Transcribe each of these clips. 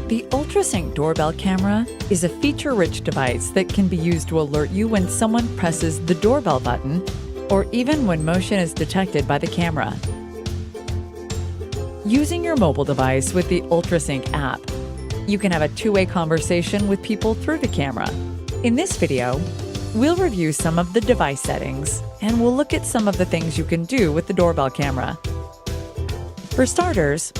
The Ultrasync doorbell camera is a feature-rich device that can be used to alert you when someone presses the doorbell button or even when motion is detected by the camera. Using your mobile device with the Ultrasync app, you can have a two-way conversation with people through the camera. In this video, we'll review some of the device settings and we'll look at some of the things you can do with the doorbell camera. For starters,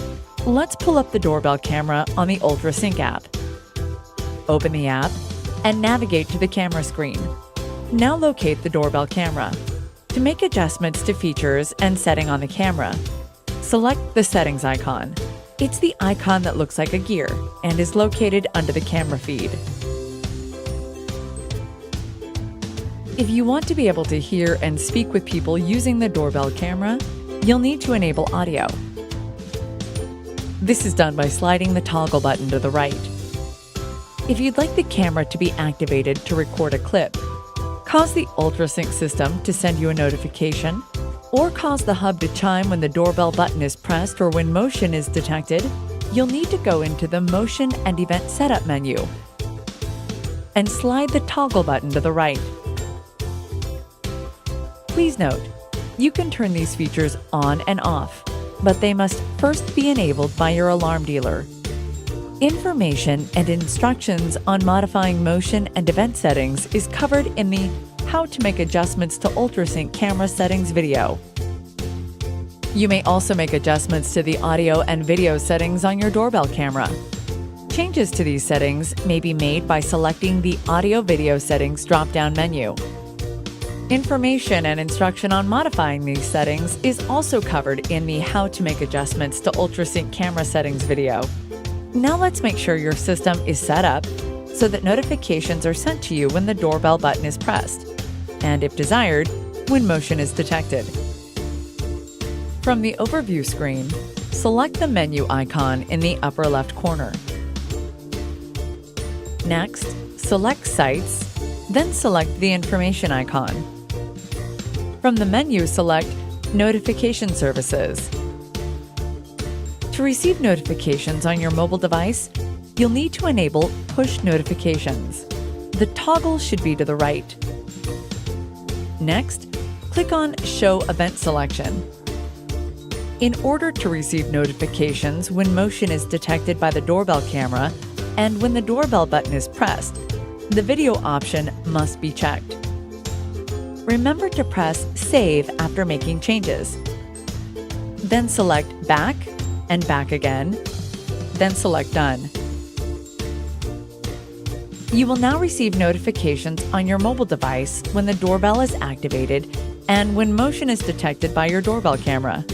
let's pull up the doorbell camera on the Ultrasync app. Open the app and navigate to the camera screen. Now locate the doorbell camera. To make adjustments to features and setting on the camera, select the settings icon. It's the icon that looks like a gear and is located under the camera feed. If you want to be able to hear and speak with people using the doorbell camera, you'll need to enable audio. This is done by sliding the toggle button to the right. If you'd like the camera to be activated to record a clip, cause the Ultrasync system to send you a notification, or cause the hub to chime when the doorbell button is pressed or when motion is detected, you'll need to go into the Motion and Event Setup menu and slide the toggle button to the right. Please note, you can turn these features on and off, but they must first be enabled by your alarm dealer. Information and instructions on modifying motion and event settings is covered in the How to Make Adjustments to Ultrasync Camera Settings video. You may also make adjustments to the audio and video settings on your doorbell camera. Changes to these settings may be made by selecting the Audio-Video Settings drop-down menu. Information and instruction on modifying these settings is also covered in the How to Make Adjustments to Ultrasync Camera Settings video. Now let's make sure your system is set up so that notifications are sent to you when the doorbell button is pressed, and if desired, when motion is detected. From the overview screen, select the menu icon in the upper left corner. Next, select Sites, then select the information icon. From the menu, select Notification Services. To receive notifications on your mobile device, you'll need to enable Push Notifications. The toggle should be to the right. Next, click on Show Event Selection. In order to receive notifications when motion is detected by the doorbell camera and when the doorbell button is pressed, the video option must be checked. Remember to press Save after making changes. Then select Back and Back again, then select Done. You will now receive notifications on your mobile device when the doorbell is activated and when motion is detected by your doorbell camera.